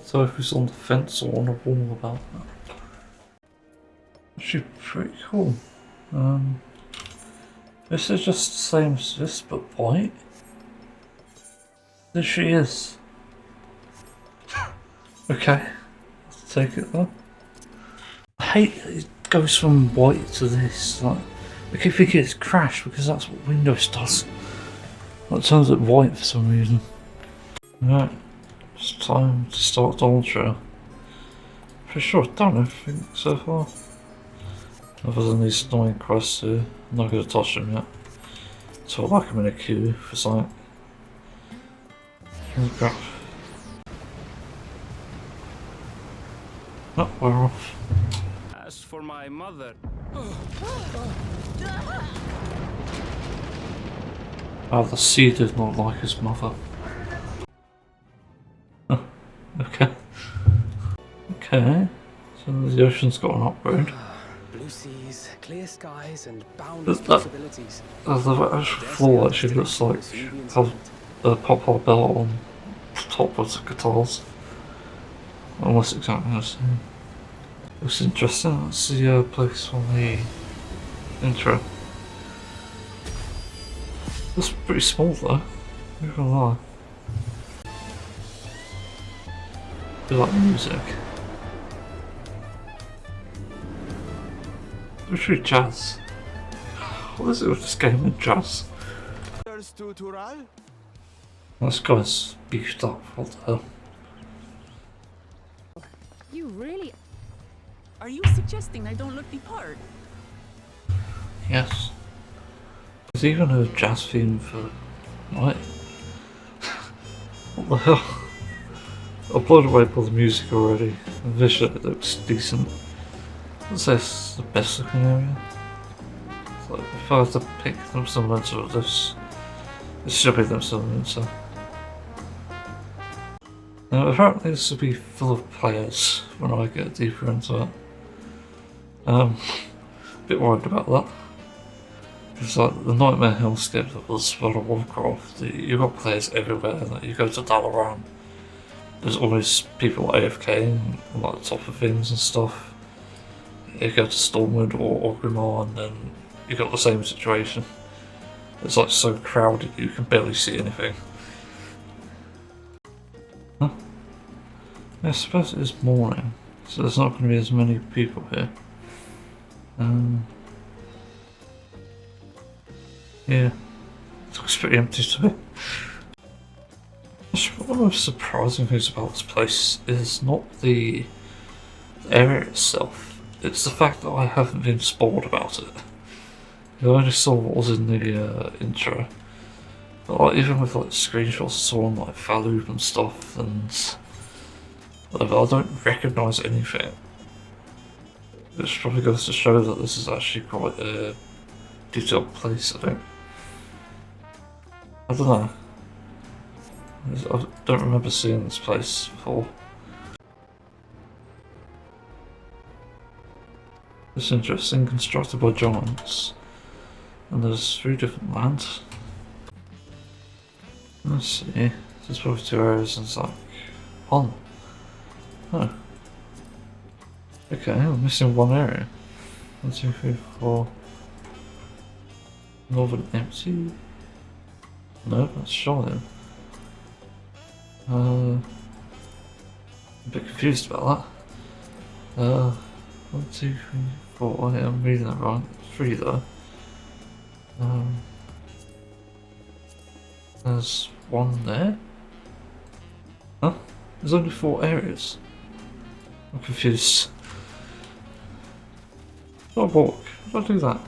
So if it's on the fence or on a wall about that. Actually pretty cool. This is just the same as this but white. There she is. Okay, let's take it though. I hate it goes from white to this. Like, I keep thinking it's crashed because that's what Windows does. It turns it white for some reason. Right, it's time to start Dawntrail. Pretty sure I've done everything so far. Other than these annoying quests here, I'm not going to touch them yet. So I like them in a queue for something. Oh crap. Oh, we're off. As for my mother. The sea did not like his mother. Oh, okay. Okay. So the ocean's got an upgrade. Blue seas, clear skies, and boundless The possibilities. actual floor actually looks like how the Pop belt on top of the guitars. Almost exactly the same. Looks interesting. Let's see a place on the intro. It's pretty small though, not gonna lie. I like music. It's really jazz. What is it with this game with jazz? This guy's beefed up, what the hell? You really... Are you suggesting I don't look the part? Yes. There's even a jazz theme for... Right? What the hell? I'm blown away by the music already. The visual looks decent. I'd say it's the best looking area. It's like, if I had to pick them semblance of this should be them semblance. Now apparently this will be full of players when I get deeper into it. A bit worried about that. It's like the nightmare hellscape that was World of Warcraft. You've got players everywhere. Like you go to Dalaran, there's always people AFK on like the top of things and stuff. You go to Stormwood or Orgrimmar and then you got the same situation. It's like so crowded you can barely see anything. Huh? Yeah, I suppose it is morning, so there's not going to be as many people here. Yeah, it looks pretty empty to me. One of the most surprising things about this place is not the area itself, it's the fact that I haven't been spoiled about it. I only saw what was in the intro, but like, even with like screenshots I saw on like Faloob and stuff, and whatever, I don't recognise anything. Which probably goes to show that this is actually quite a detailed place, I think. I don't know. I don't remember seeing this place before. It's interesting, constructed by giants. And there's 3 different lands. Let's see. There's probably 2 areas and it's like 1. Oh. Okay, we're missing 1 area. 1, 2, 3, 4. Northern empty. No, that's Charlotte. I'm a bit confused about that. 1, 2, 3, 4. Oh, yeah, I'm reading that wrong. 3 though. There's 1 there. Huh? There's only 4 areas. I'm confused. Should I walk? How do I do that?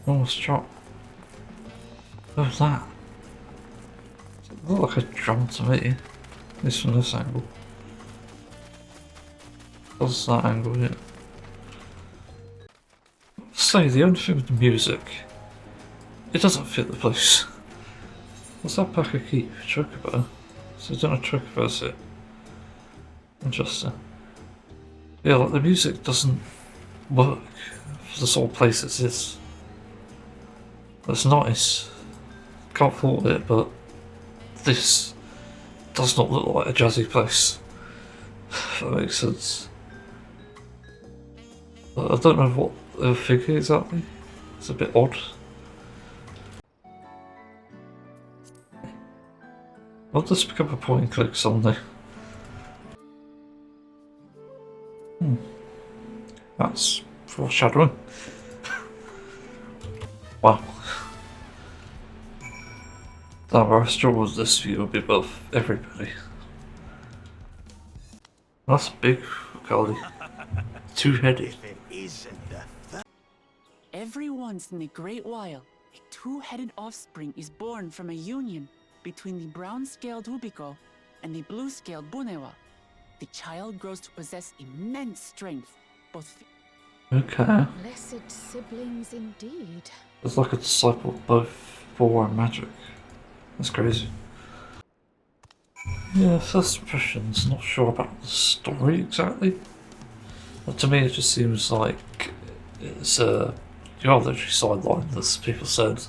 Almost drop. What was that? It looked like a drum to me. At least from this angle. What's that angle here? Say, the only thing with the music, it doesn't fit the place. What's that pack of keep? Chocobo? So I don't know Chocobo's it. Interesting. Yeah, like the music doesn't work for the sort of place it is. It's nice. Can't fault it, but this does not look like a jazzy place. If that makes sense. I don't know what the figure exactly. It's a bit odd. I'll just pick up a point and click something. That's foreshadowing. Wow. Damn, I struggle with this view would be above everybody. That's big, golly. Two-headed. Every once in a great while, a two-headed offspring is born from a union between the brown-scaled Ubico and the blue-scaled Bunewa. The child grows to possess immense strength, both. Okay. Blessed siblings indeed. It's like a disciple of both War and magic. That's crazy. Yeah, first impressions, not sure about the story exactly. But to me it just seems like it's you are literally sidelined, as people said.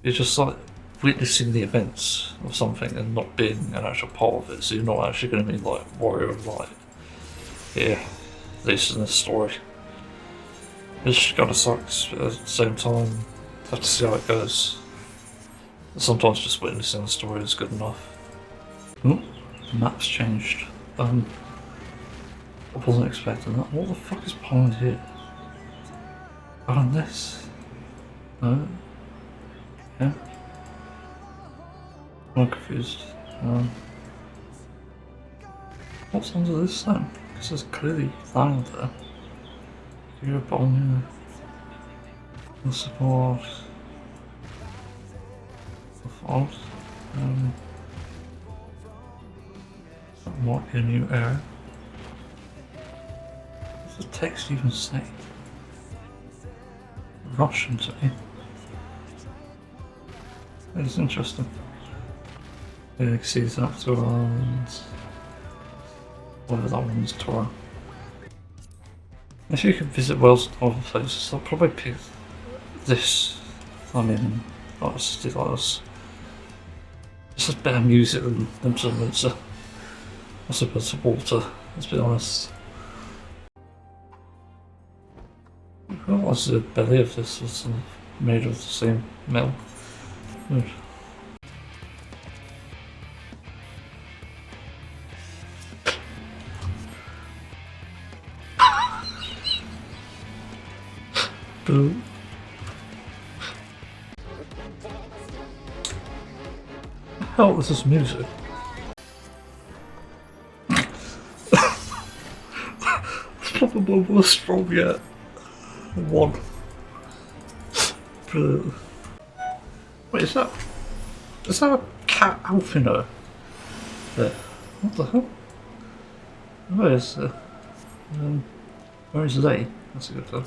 You're just like witnessing the events of something and not being an actual part of it, so you're not actually going to be like warrior of light. Yeah, this is the story. It just kind of sucks, but at the same time, have to see how it goes. Sometimes just witnessing the story is good enough. Ooh, the map's changed. I wasn't expecting that. What the fuck is behind here? Behind this? No? Yeah? I'm confused. What's under this then? Because there's clearly land there. You're bomb here. The support. The fault. That might be a new error. What's the text even say? Russian to me. It's interesting. Yeah, you can see it's up to whatever that one's Torah. If you can visit Wales and other places, I'll probably pick this. I mean, not a city like this. It's just better music than Windsor. I suppose the water, let's be honest. I realised the belly of this was made of the same metal. Good. Boo. The hell is this music? It's probably my worst roll yet. One. Brilliant. Wait, is that a cat Alfino? There. What the hell? Where is where is they? That's a good one.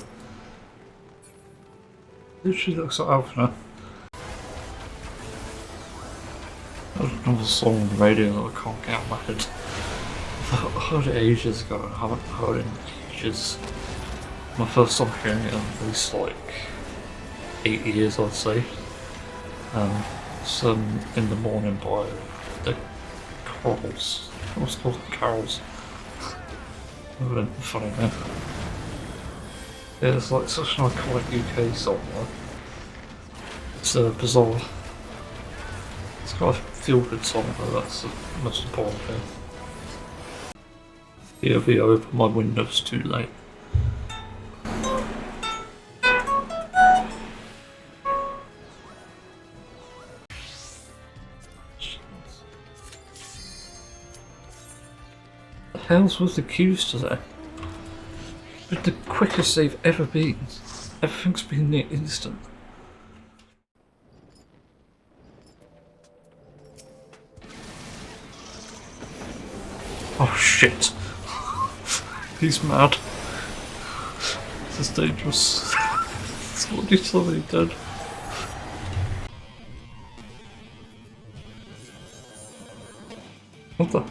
Literally looks like Alfino. There's another song on the radio that I can't get out of my head. I heard it ages ago and I haven't heard it in ages. My first time hearing it in at least like 8 years, I'd say. Some In the Morning by the Carols. What's it called? Carols. Funny name. Yeah, it's like such an iconic UK song. It's bizarre. It's got a feel-good song, but that's the most important thing. POV, I opened my windows too late. The hell's with the queues today? But the quickest they've ever been. Everything's been near instant. Oh shit. He's mad. This is dangerous. Somebody told me dead. What the?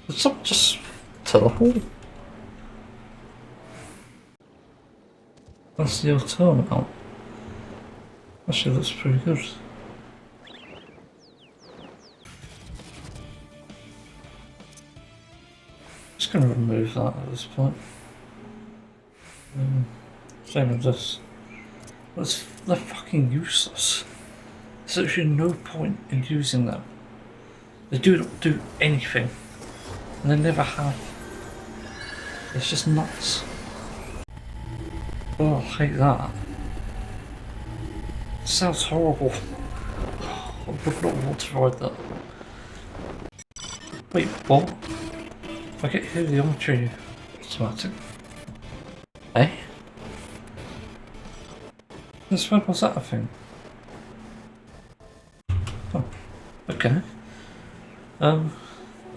Did someone just teleport? That's the old terminal. Actually looks pretty good. can remove that at this point. Same as this. They're fucking useless. There's actually no point in using them. They don't do anything. And they never have. It's just nuts. Oh, I hate that. It sounds horrible. I would not want to ride that. Wait, what? If I get hit the archery automatic. Eh? Since when was that a thing? Oh, okay. I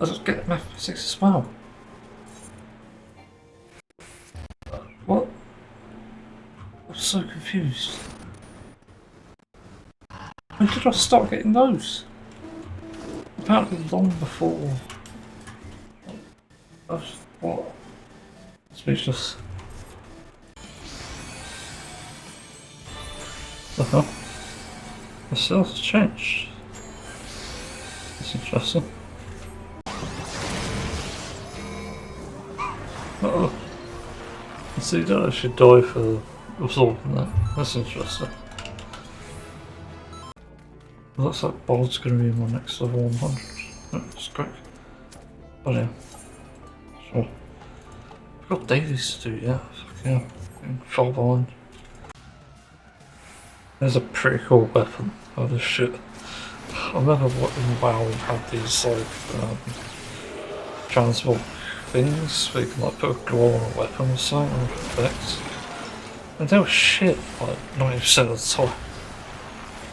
just get mathematics as well. What? I'm so confused. When did I start getting those? Apparently long before. What? Speechless. The hell? The cells have changed. That's interesting. Uh-oh. So you don't actually die for absorbing that. That's interesting. Well, looks like Bald's going to be my next level 100. That's great. Oh yeah. Sure. I've got dailies to do, yeah. Fuck yeah. I'm far behind. There's a pretty cool weapon. Oh this shit. I remember what in WoW we had these like transport things where you can like put a glow on a weapon or something or effects. And they were shit like 90% of the time.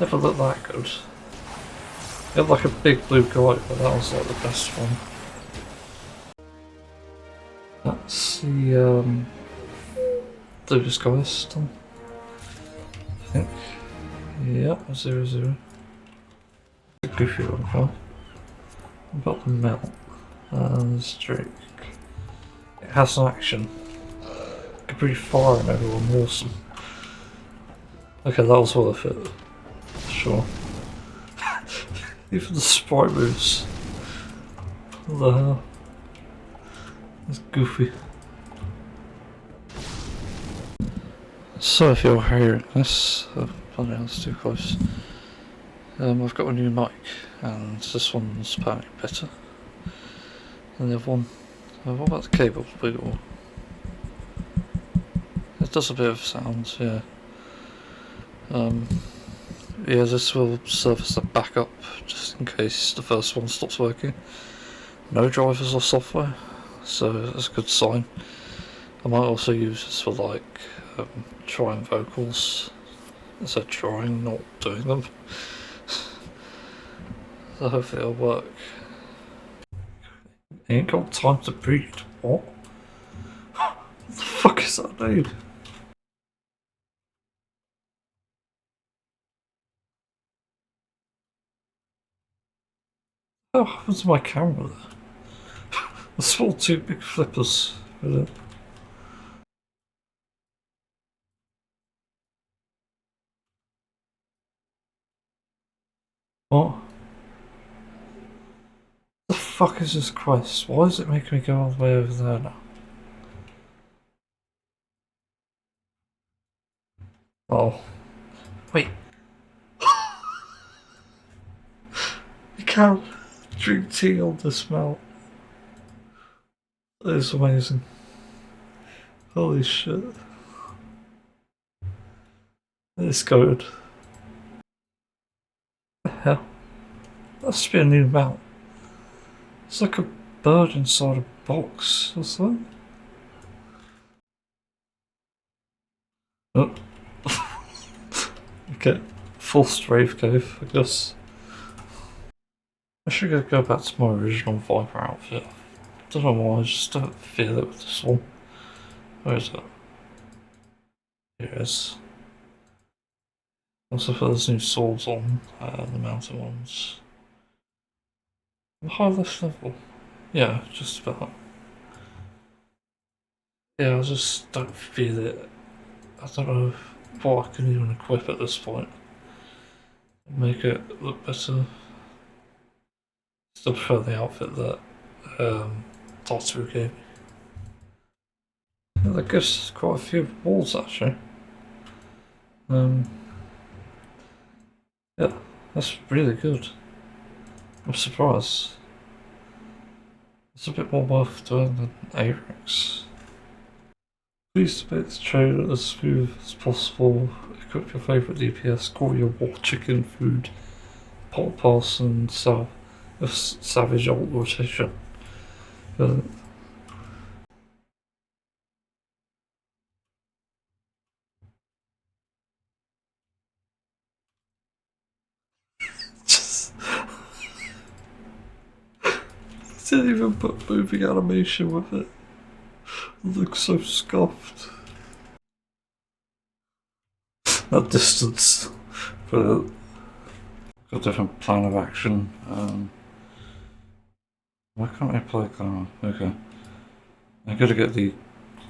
Never looked that good. It had like a big blue guy, but that was like the best one. That's the blue disguise done. I think. Yeah, 0-0. A goofy one, huh? About the melt and the streak. It has an action. It could breathe fire and everyone, awesome. Okay, that was worth it. Sure. Even the sprite moves. What the hell? That's goofy. So if you're hearing this, bloody hell, it's too close. I've got a new mic, and this one's apparently better than the other one. What about the cable wiggle? It does a bit of sound, yeah. Yeah, this will serve as a backup, just in case the first one stops working. No drivers or software, so that's a good sign. I might also use this for like trying vocals. I said trying, not doing them. So hopefully it'll work. Ain't got time to breathe. What? What the fuck is that name? What happened to my camera there? I saw two big flippers with it. What? The fuck is this quest? Why is it making me go all the way over there now? Oh. Wait. You can't drink tea on this mount. That is amazing. Holy shit. It's good. What the hell? That should be a new mount. It's like a bird inside a box or something. Oh. Okay. Full Strave Cave, I guess. I should go back to my original Viper outfit. I don't know why, I just don't feel it with this one. Where is it? Here it is. Also put those new swords on, the mountain ones. High left level. Yeah, just about. Yeah, I just don't feel it. I don't know what I can even equip at this point. Make it look better. Still prefer the outfit that Dawntrail gave me. Yeah, that gives quite a few walls actually. Yeah, that's really good. I'm surprised. It's a bit more worth doing than Arex. Please to make the trailer as smooth as possible. Equip your favourite DPS, call your war chicken food, pot pass and savage ult rotation. Uh, just didn't even put moving animation with it. It looks so scuffed. That distance. But got a different plan of action. Why can't I play Clara? Okay. I gotta get the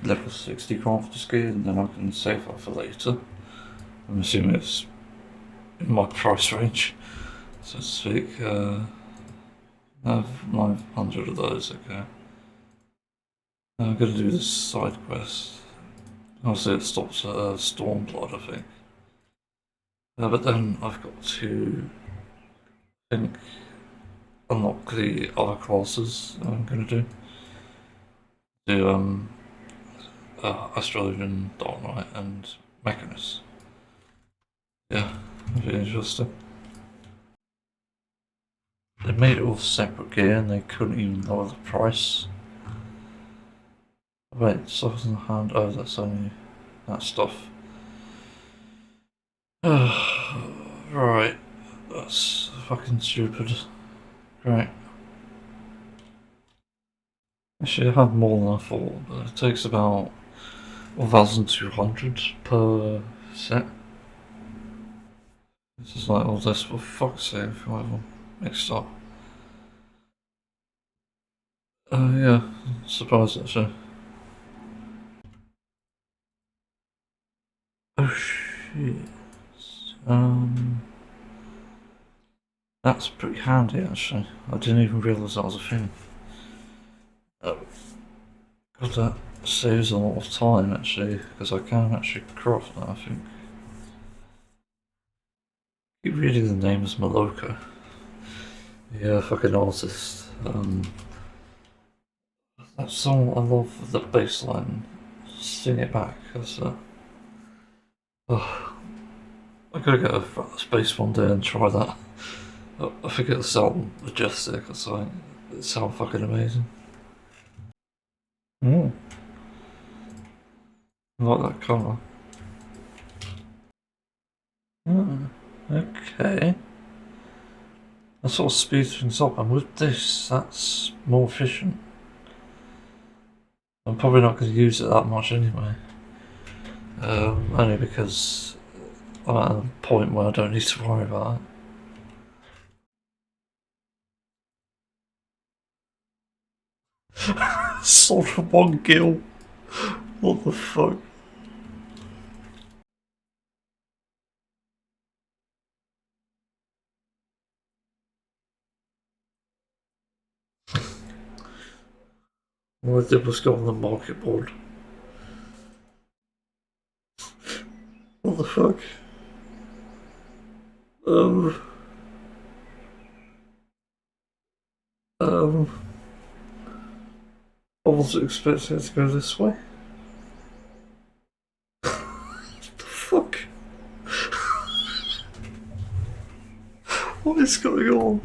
level 60 crafter's gear and then I can save that for later. I'm assuming it's in my price range, so to speak. I have 900 of those, okay. I'm gonna do this side quest. Obviously it stops at Stormblood, I think. But then I've got to, I think, unlock the other classes I'm gonna do. Do Astrologian, Dark Knight and Mechanist. Yeah, that'd be interesting. They made it all separate gear and they couldn't even lower the price. Wait, stuff in the hand. Oh, that's only that stuff. Right, that's fucking stupid. Great. Actually, I had more than I thought, but it takes about 1,200 per set. This is like all this for fuck's sake, whatever. Mixed up. Yeah, surprised actually. Oh shit. That's pretty handy actually. I didn't even realise that was a thing. God, that saves a lot of time actually, because I can actually craft that, I think. Keep reading the name as Maloka. Yeah, fucking artist. That song, I love the bass line. Sing it back, because oh, I gotta get a space one day and try that. I think it'll sound majestic or something. It sounds fucking amazing. Mm. I like that colour. Okay. That sort of speeds things up, and with this, that's more efficient. I'm probably not going to use it that much anyway. Only because I'm at a point where I don't need to worry about it. Sort of one kill. What the fuck? All I did was go on the market board. What the fuck? Um, um, I wasn't expecting it to go this way. What the fuck? What is going on?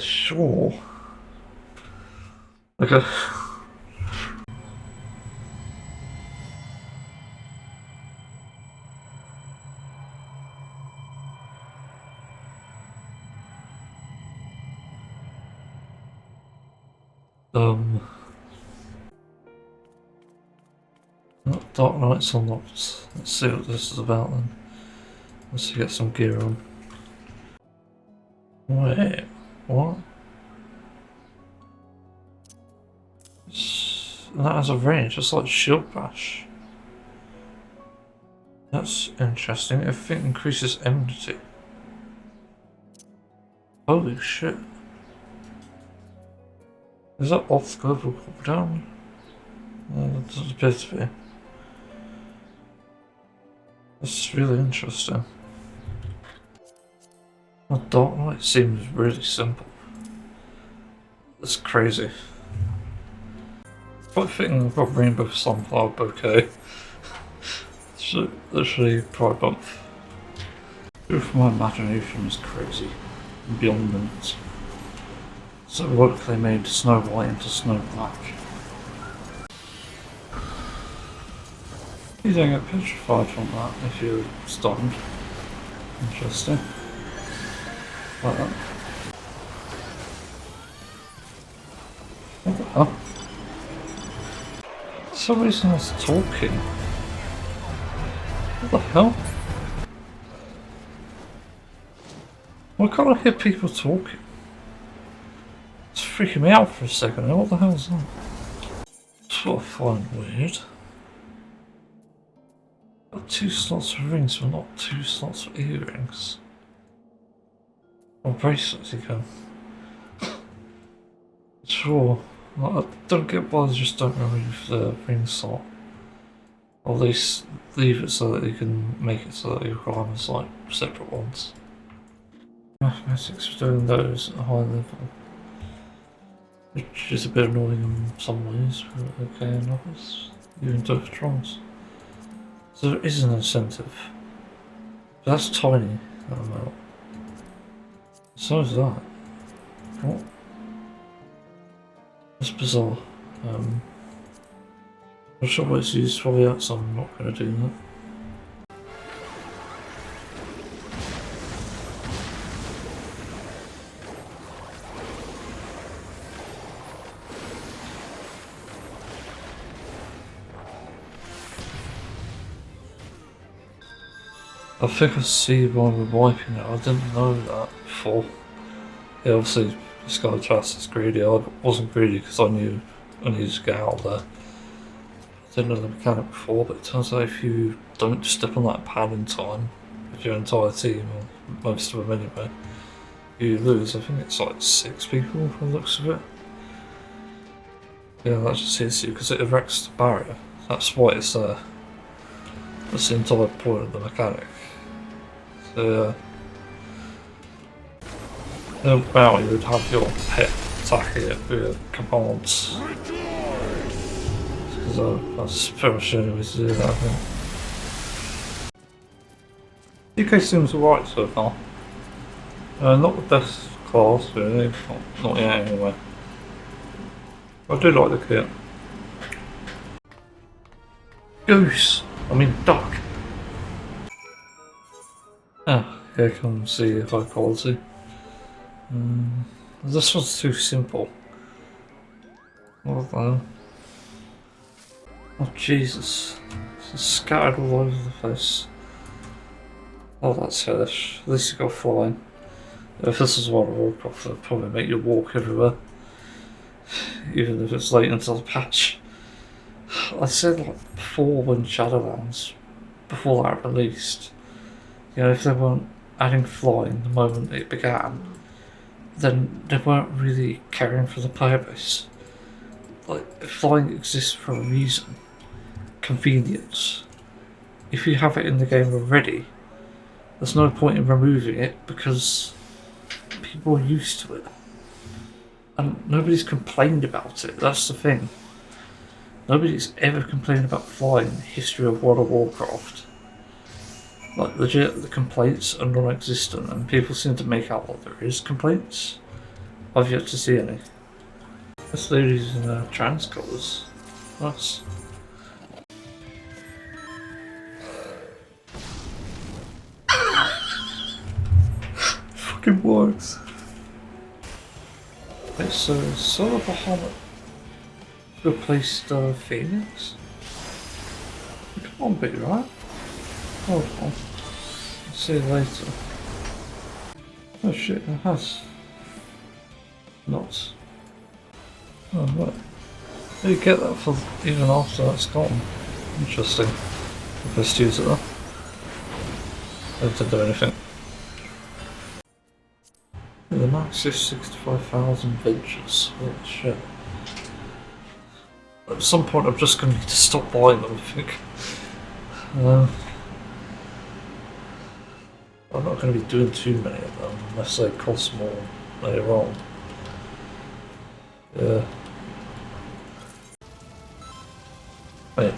Sure. Okay. Um, Dark Knight's unlocked. Let's see what this is about then. Let's get some gear on. Wait, what? That has a range, just like Shield Bash. That's interesting. Everything increases enmity. Holy shit. Is that off global cooldown? It doesn't appear to be. That's really interesting. The Dark Knight seems really simple. That's crazy. Quite fitting I've got Rainbow Sunflower Bouquet. It's literally Pride Month. If my imagination is crazy and beyond limits. So what they made Snow White into Snow Black. You don't get petrified from that if you're stunned. Interesting. Like that. What the hell? For some reason I was talking. What the hell? Why can't I hear people talking? It's freaking me out for a second. What the hell is that? That's what I find weird. Got 2 slots for rings, but not 2 slots for earrings. Or bracelets, you can. Sure. I don't get why they just don't remove the ring slot. Or they leave it so that you can make it so that your requirements like separate ones. Mathematics for doing those at a high level. Which is a bit annoying in some ways, but okay in others. Even Dawntrails. So there is an incentive. But that's tiny at the moment. So is that. What? That's bizarre. I'm not sure what it's used for yet, so I'm not going to do that. I think I see why we're wiping it. I didn't know that before. Yeah, obviously this guy Trask is greedy. I wasn't greedy because I knew I needed to get out there. I didn't know the mechanic before, but it turns out if you don't step on that pad in time, with your entire team, or most of them anyway, you lose. I think it's like 6 people from the looks of it. Yeah, that just hits you because it erects the barrier. That's why it's there. That's the entire point of the mechanic. So wow, you would have your pet attack it with your commands. Because that's pretty much the only way to do that, I think. DK seems alright so far. Not the best class really, not yet anyway. I do like the kit. Goose! I mean duck! Ah, here comes the high quality. This one's too simple. What the hell? Oh Jesus. It's scattered all over the place. Oh, that's hellish. At least you got flying. If this was World of Warcraft, it'd probably make you walk everywhere. Even if it's late into the patch. I said like before when Shadowlands, before that released, you know, if they weren't adding flying the moment it began, then they weren't really caring for the player base. Like, flying exists for a reason. Convenience. If you have it in the game already, there's no point in removing it because people are used to it. And nobody's complained about it, that's the thing. Nobody's ever complained about flying in the history of World of Warcraft. Like, legit, the complaints are non-existent, and people seem to make out that there is complaints. I've yet to see any. This lady's in trans colours. Nice. Fucking works. Okay, so Solar Bahamut replaced Phoenix? Come on, bit right? Hold on. I'll see you later. Oh shit, it has. Not. Oh, what? You get that for even after that's gone. Interesting. Let's use it though. I didn't do anything. The max is 65,000 ventures. Holy shit. At some point I'm just going to need to stop buying them, I think. I'm not going to be doing too many of them unless they cost more later on. Yeah. Wait.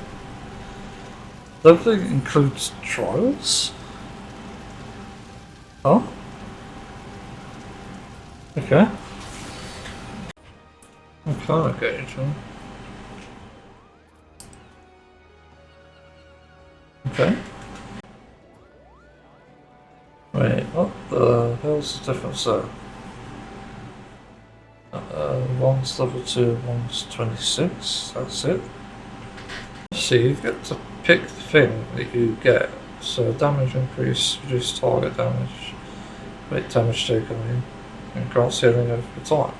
Everything includes trials? Oh? Okay. I'm kind of getting to them. Okay. Wait, what the hell's the difference there? One's level 2, one's 26, that's it. So you get to pick the thing that you get. So damage increase, reduce target damage, rate damage taken in, and grants healing over time.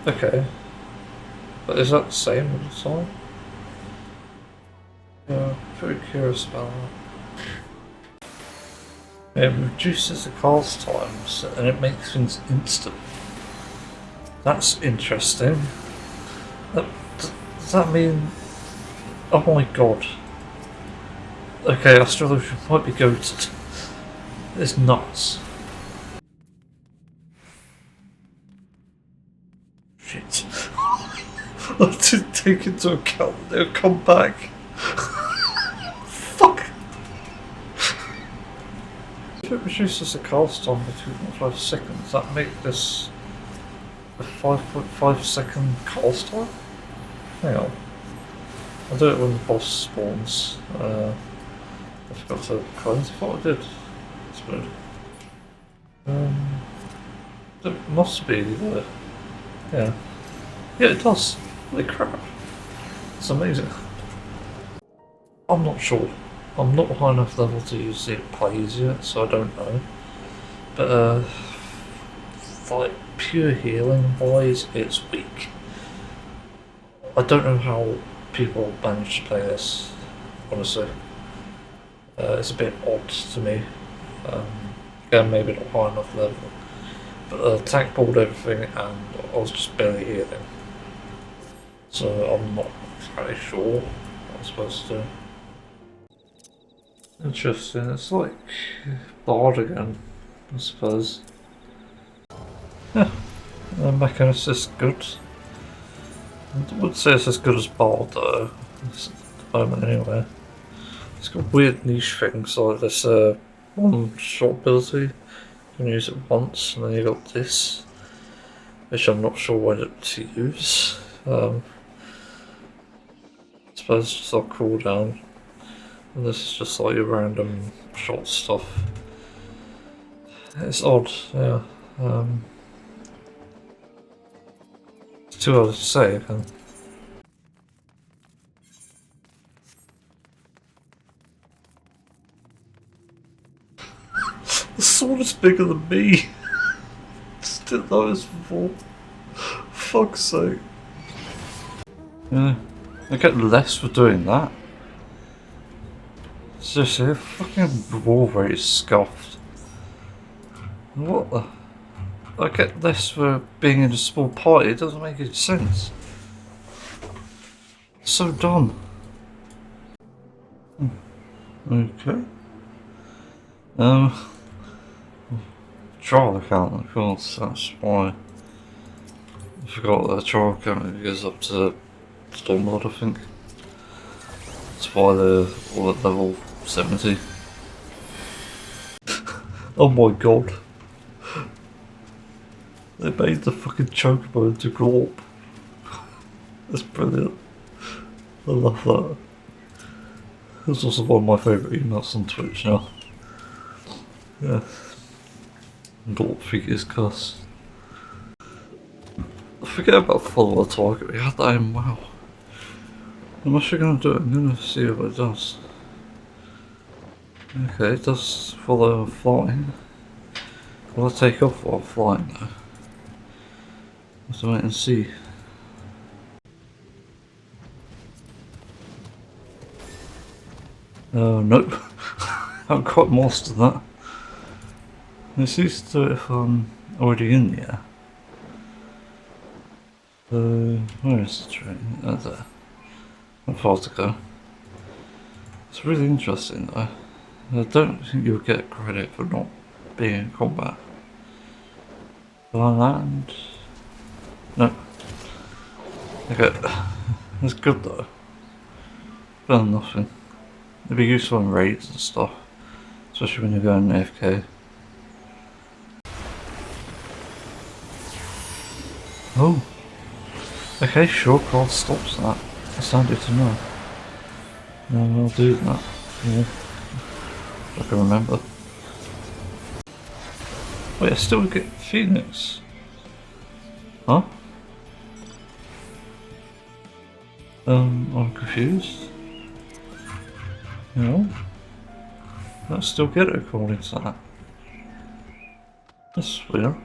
Okay. But is that the same all the time? Yeah, pretty curious about that. It reduces the cast times and it makes things instant. That's interesting. Does that mean... Oh my god. Okay, Astrologian might be goated. It's nuts. Shit. I didn't take into account that they'll come back. Fuck. If it reduces the cast time by 2.5 seconds, that make this a 5.5 second cast time? Hang on. I'll do it when the boss spawns. I forgot to cleanse. I thought I did. That's weird. It must be there. Yeah. Yeah, it does. Holy crap. It's amazing. I'm not sure. I'm not high enough level to use it plays yet, so I don't know. But, like, pure healing wise, it's weak. I don't know how people manage to play this, honestly. It's a bit odd to me. Again, maybe not high enough level. But tank pulled everything and I was just barely healing. So I'm not entirely sure what I'm supposed to do. Interesting, it's like Bard again, I suppose. Yeah, the Mechanist is good. I would say it's as good as Bard though, at the moment anyway. It's got weird niche things like this one shot ability. You can use it once, and then you got this, which I'm not sure when to use. I suppose it's just like cooldown. And this is just like your random shot stuff. It's odd, yeah. It's too hard to say, again. The sword is bigger than me. Just didn't notice before. Fuck's sake. Yeah, I get less for doing that. Seriously, the fucking roll rate is scuffed. What the? I get less for being in a small party, it doesn't make any sense. It's so dumb. Okay. Trial account, of course, that's why. I forgot that the trial account goes up to Stormlord, I think. That's why they're all at level 70. Oh my god. They made the fucking chocobo into Glorp. That's brilliant. I love that. It's also one of my favourite emails on Twitch now. Yeah. Glorp figures cuss. I forget about follower target, we had that in WoW. I'm actually going to do it, I'm going to see what it does. Okay, it does follow flying. Will I take off while flying though? Have to wait and see. Nope. I haven't quite mastered that. It seems to do it if I'm already in the air. Where is the train? Oh, there. Not far to go. It's really interesting though. I don't think you'll get credit for not being in combat. Will I land? No. Okay. It's good though. Better than nothing. It'd be useful in raids and stuff. Especially when you're going AFK. Oh. Okay, short call stops that. That's handy to know. No, I'll do that. Yeah. If I can remember. Wait, I still get Phoenix. Huh? I'm confused. No. I still get it according to that. That's weird.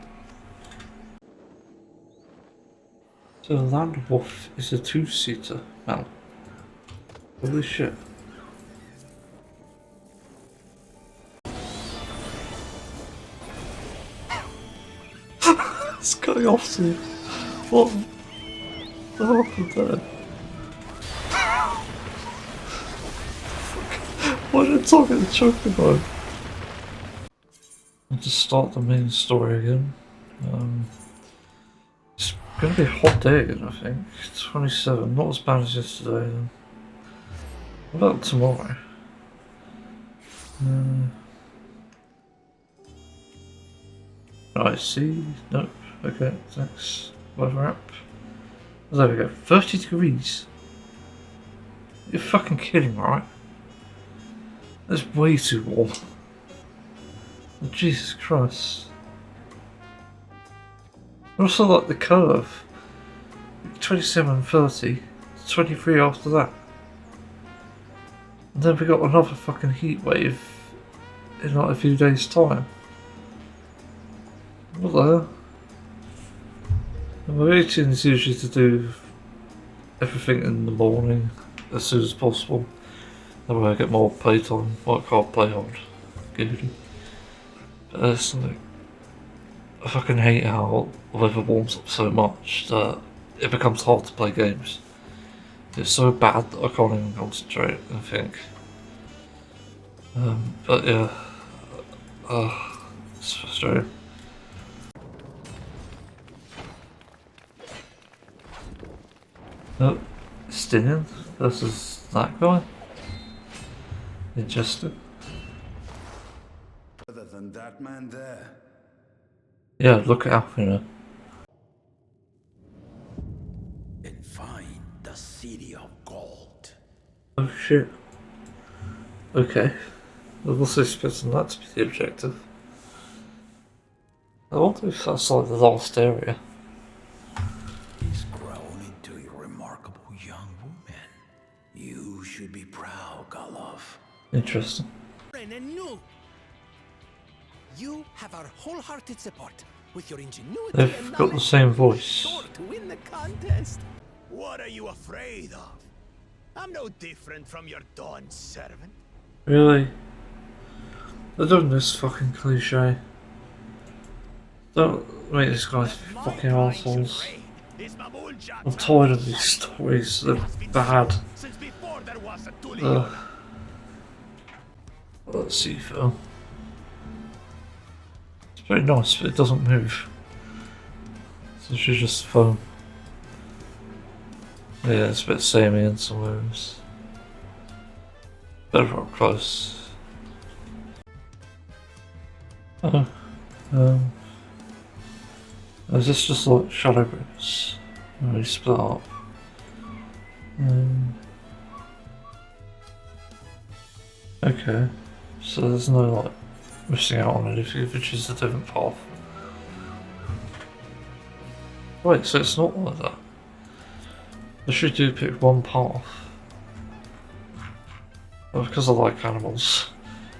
So the Land Wolf is a two-seater now. Holy shit. It's going off to what the hell happened there? Why did it talk at the chocobo? I'll just start the main story again. It's gonna be a hot day again, I think. 27, not as bad as yesterday then. What about tomorrow? I see. Nope. Okay, thanks. Weather app. There we go. 30 degrees. You're fucking kidding, right? That's way too warm. Jesus Christ. I also like the curve. 27, 30, 23 after that. And then we got another fucking heat wave in like a few days' time. What the hell? My routine is usually to do everything in the morning as soon as possible. That way I get more playtime. Well, I can't play hard. Goody. But it's like, I fucking hate how the weather warms up so much that it becomes hard to play games. It's so bad that I can't even concentrate and think. But yeah, it's frustrating. Oh, Stinian versus that guy. Interesting. Other than that man there. Yeah, look out, you know. And find the city of gold. Oh shit. Okay. I was also expecting that to be the objective. I wonder if that's like the last area. He's grown into a remarkable young woman. You should be proud, Golov. Interesting. You have our wholehearted support. With your ingenuity They've and got the knowledge, same you're voice. sure to win the contest. What are you afraid of? I'm no different from your Dawn servant. Really? They're doing this fucking cliche. Don't make these guys fucking assholes. I'm tired of these stories. They're bad. Since before there was a Let's see, Phil. It's very nice, but it doesn't move. So she's just foam. Yeah, it's a bit samey in some moves. Better up close. Oh, is this just like shadow groups? Really split up. Okay, so there's no like missing out on it if you choose a different path. Wait, so it's not like that. I should do pick one path. Well, because I like animals,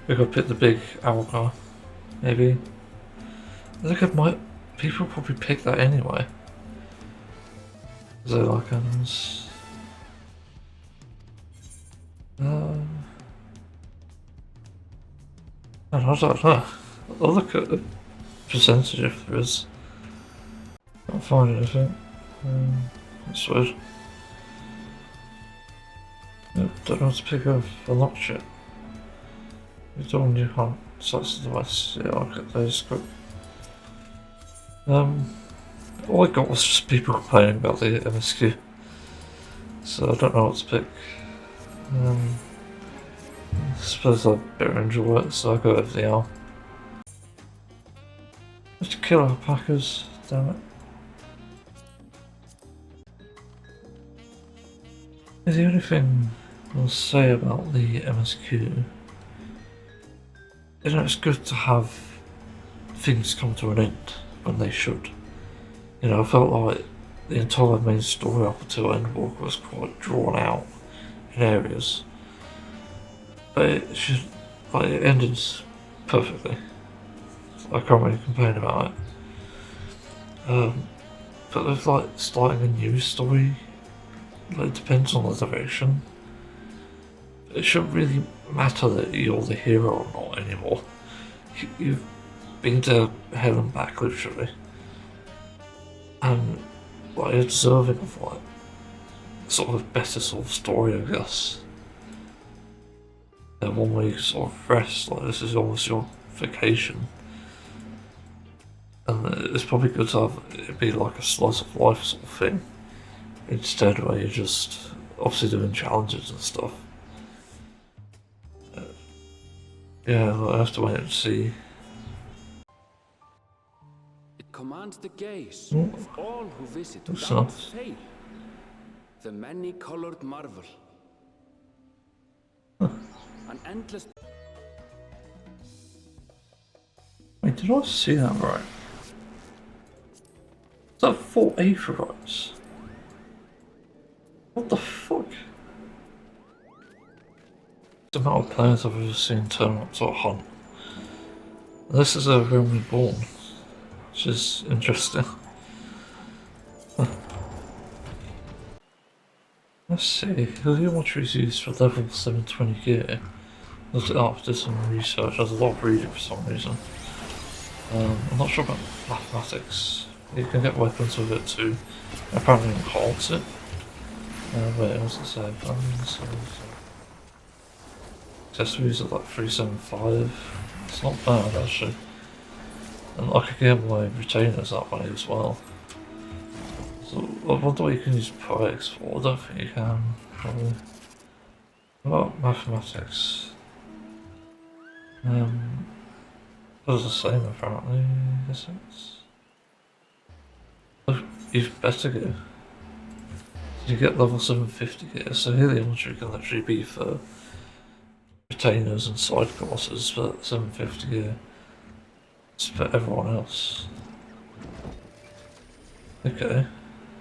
we could pick the big owl guy. Maybe. I think people probably pick that anyway. Because they like animals. I don't know. I'll look at the percentage if there is. Can't find anything. That's weird. Nope, don't know what to pick up. Unlocked yet. You've done you can't. So that's the device. Yeah, I'll get those quick. All I got was just people complaining about the MSQ. So I don't know what to pick. I suppose I better enjoy it, so I'll go over the L. Let's kill alpacas, damn it. The only thing I'll say about the MSQ, you know, it's good to have things come to an end when they should. You know, I felt like the entire main story up until Endwalker was quite drawn out in areas. But it should, like, it ended perfectly. I can't really complain about it. But with like starting a new story, like, it depends on the direction. It shouldn't really matter that you're the hero or not anymore. You've been to hell and back, literally. And like, you're deserving of like sort of a better sort of story, I guess. And one where you sort of rest, like this is almost your vacation. And it's probably good to have it be like a slice of life sort of thing, instead where you're just obviously doing challenges and stuff. Yeah, I have to wait and see. It commands the gaze Mm. of all who visit That's without nice. fail. The many-colored marvel. An endless... Wait, did I see that right? Is that 4 Aetherites? What the fuck? The amount of players I've ever seen turn up to a hunt. This is a Realm Reborn, which is interesting. Let's see, who do much is used for level 720 gear? Looked it up, did some research, there's a lot of reading for some reason. I'm not sure about mathematics. You can get weapons with it too. Apparently enhance it. Wait, what was it say? Accessories at like 375. It's not bad actually. And I could get my retainers that way as well. So I wonder what you can use poetics for. I don't think you can, probably. What about mathematics? It's the same apparently, is it? Even better gear. You get level 750 gear, so here the inventory can actually be for retainers and side classes, but 750 gear is for everyone else. Okay,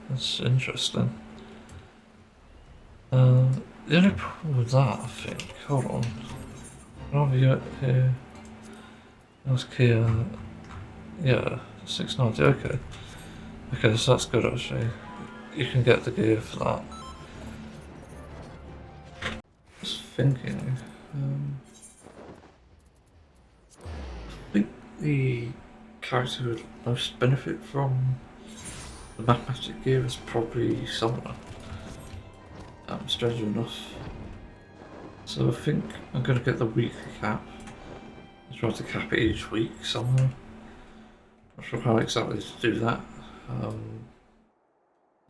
that's interesting. The only problem with that, I think, hold on. I'll view it here. That's Kia, yeah, 690, okay. Okay, so that's good actually. You can get the gear for that. Just thinking, I think the character who would most benefit from the mathematic gear is probably Summoner. Strange enough. So I think I'm going to get the weekly cap. I try to cap it each week somehow. Not sure how exactly to do that. I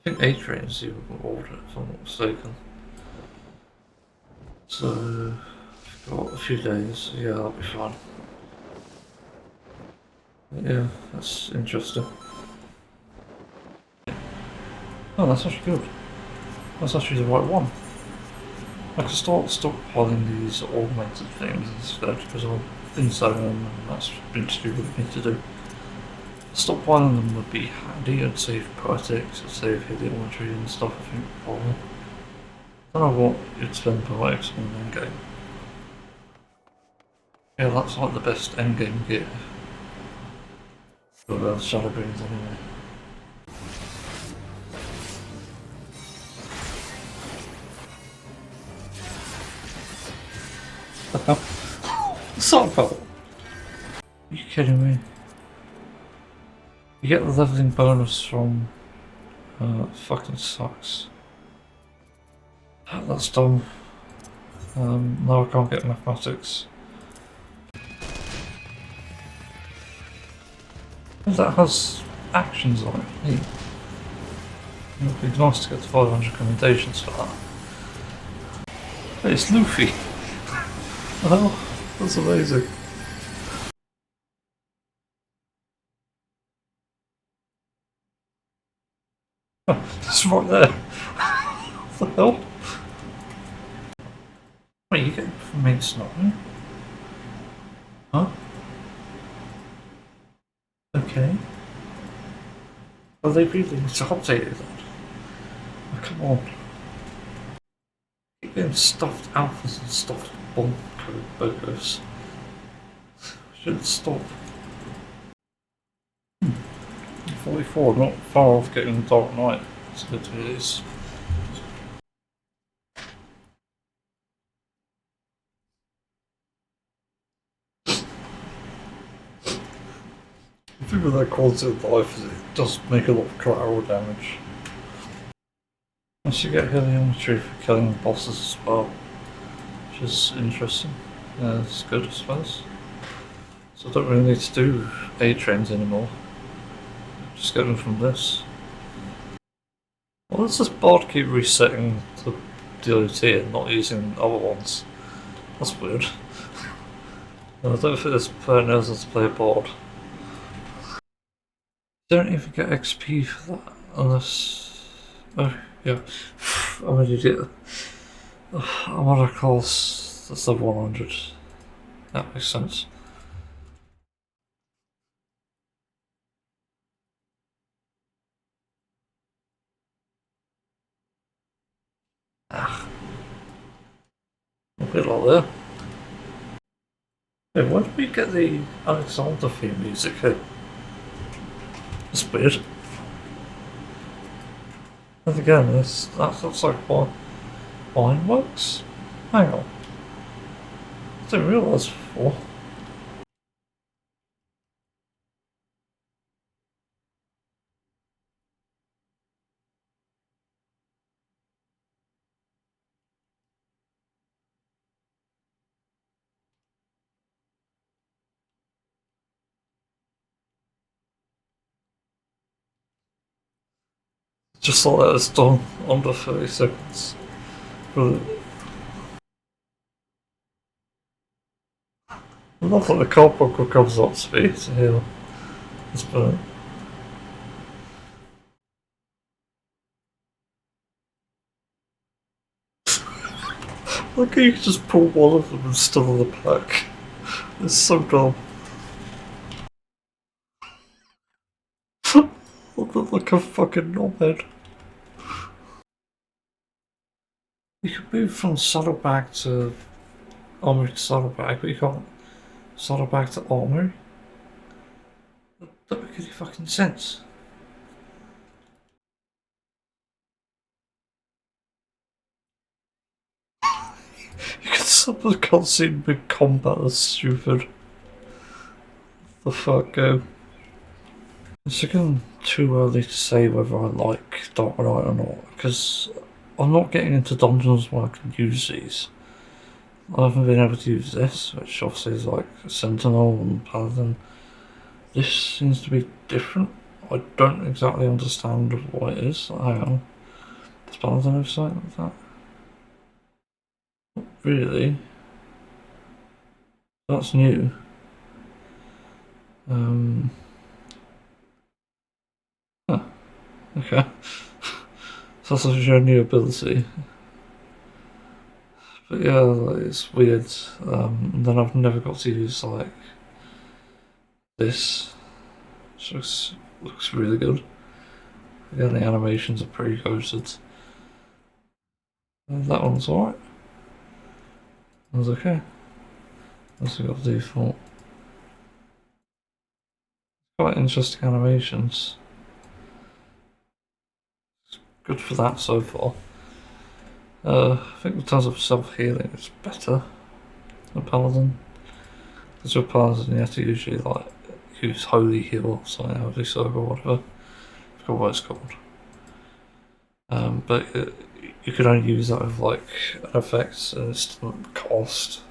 think A-Train's even ordered it if I'm not mistaken. So I've got a few days, so yeah, that'll be fine. But yeah, that's interesting. Oh, that's actually good. That's actually the right one. I can start stockpiling these augmented things instead, because I've been selling them and that's been stupid of me to do. Stockpiling them would be handy, and save poetics, and save hidden inventory and stuff, I think, probably. I don't know what you'd spend poetics on an endgame. Yeah, that's like the best endgame gear. For Shadow Greens anyway. Softball! Are you kidding me? You get the leveling bonus from Fucking sucks. That's done. Now I can't get mathematics. That has actions on it. Hey. It would be nice to get to 500 commendations for that. Hey, it's Luffy! Oh, that's amazing. It's right there. What the hell? Wait, you get information on it? Huh? Okay. Well, they really need to update it then. Oh, come on. Keep getting stuffed alphas and stuffed bomb code burgers. Should stop. 44, not far off getting the Dark Knight. It's good to use. I think with that quality of life, it does make a lot of collateral damage. Once you get heliometry for killing bosses as well, which is interesting. Yeah, it's good, I suppose. So I don't really need to do A-trains anymore. Just get them from this. Well, does this board keep resetting the DOT and not using other ones? That's weird. I don't think this player knows how to play a board. Don't even get XP for that unless... Oh, yeah. I'm an idiot. I'm on a course that's level 100. That makes sense. Ah. A bit like there. Hey, where did we get the Alexander theme music here? That's weird. And again, that looks like what Ironworks? Hang on. I didn't realise before. Just thought that was done under 30 seconds. Brilliant. I love that the cardboard comes up speed to heal. It's brilliant. Look how you can just pull one of them and still on the pack. It's so dumb. Look like a fucking knobhead. You can move from saddlebag to armory to saddlebag, but you can't saddlebag to armory. That doesn't make any fucking sense. You can someone can't see big combat, that's stupid. What the fuck, go? It's again too early to say whether I like Dark Knight or not, because I'm not getting into dungeons where I can use these. I haven't been able to use this, which obviously is like Sentinel and Paladin. This seems to be different. I don't exactly understand what it is. Hang on. Does Paladin have something like that? Not really. That's new. Huh. Okay. So that's your new ability. But yeah, like, it's weird. And then I've never got to use like this, which looks really good. Again, the animations are pretty coated. And that one's alright. That was okay. Also got the default. Quite interesting animations. It's good for that so far. I think in terms of self-healing it's better than Paladin. Because with Paladin you have to usually like use Holy Heal or something, Holy Circle or whatever. I forgot what it's called. But you could only use that with like an effect, and it doesn't cost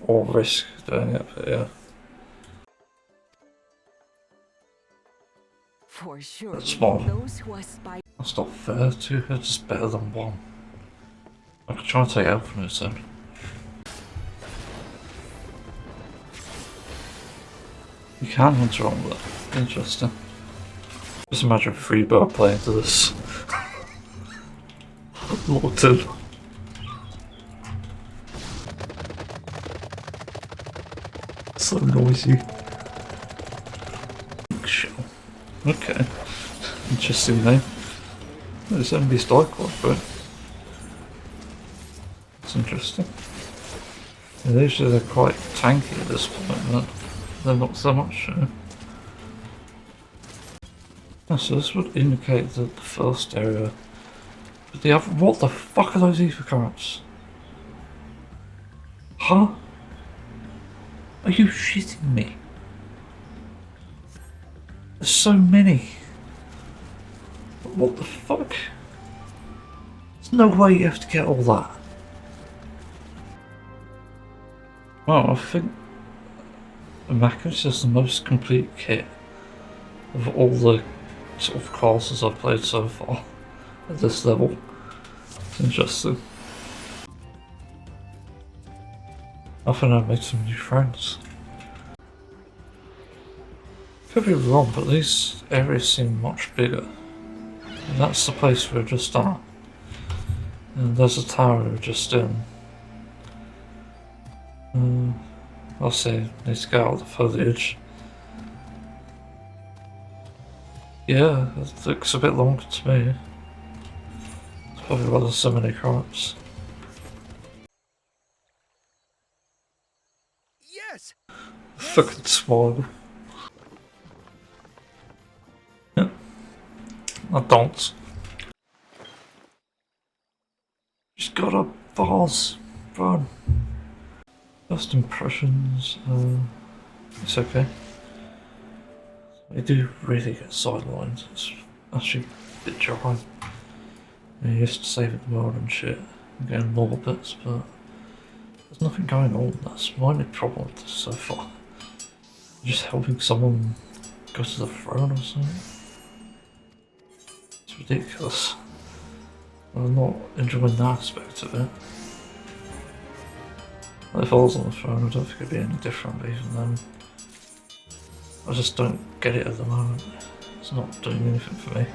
or risk doing it. But yeah, For sure, that's small. those who aspire. That's not fair. Two hits is better than one. I could try and take out from it then. You can enter on that. Interesting. Just imagine Freebird playing to this. Locked in. So noisy. Shell. Okay. Interesting name. There's enemy strike one, right? That's interesting. Yeah, usually they're quite tanky at this point, but they're not so much. Yeah, so this would indicate that the first area. But the other. What the fuck are those ether currents? Huh? Are you shitting me? There's so many. What the fuck? There's no way you have to get all that. Well, I think Macus is the most complete kit of all the sort of classes I've played so far at this level. It's interesting. I think I've made some new friends. Could be wrong, but these areas seem much bigger. And that's the place we're just at. And there's a tower we're just in. I'll say, need to get out of the foliage. Yeah, it looks a bit longer to me. It's probably why there's so many crops. Yes! Fucking smile. Yeah. I don't. Just got a vase. Run. First impressions, it's okay. I do really get sidelined. It's actually a bit dry. I used to saving the world and shit, and getting more bits, but there's nothing going on. That's my only problem with this so far. Just helping someone go to the throne or something. It's ridiculous. I'm not enjoying that aspect of it. If I was on the phone, I don't think it'd be any different, but even then, I just don't get it at the moment. It's not doing anything for me.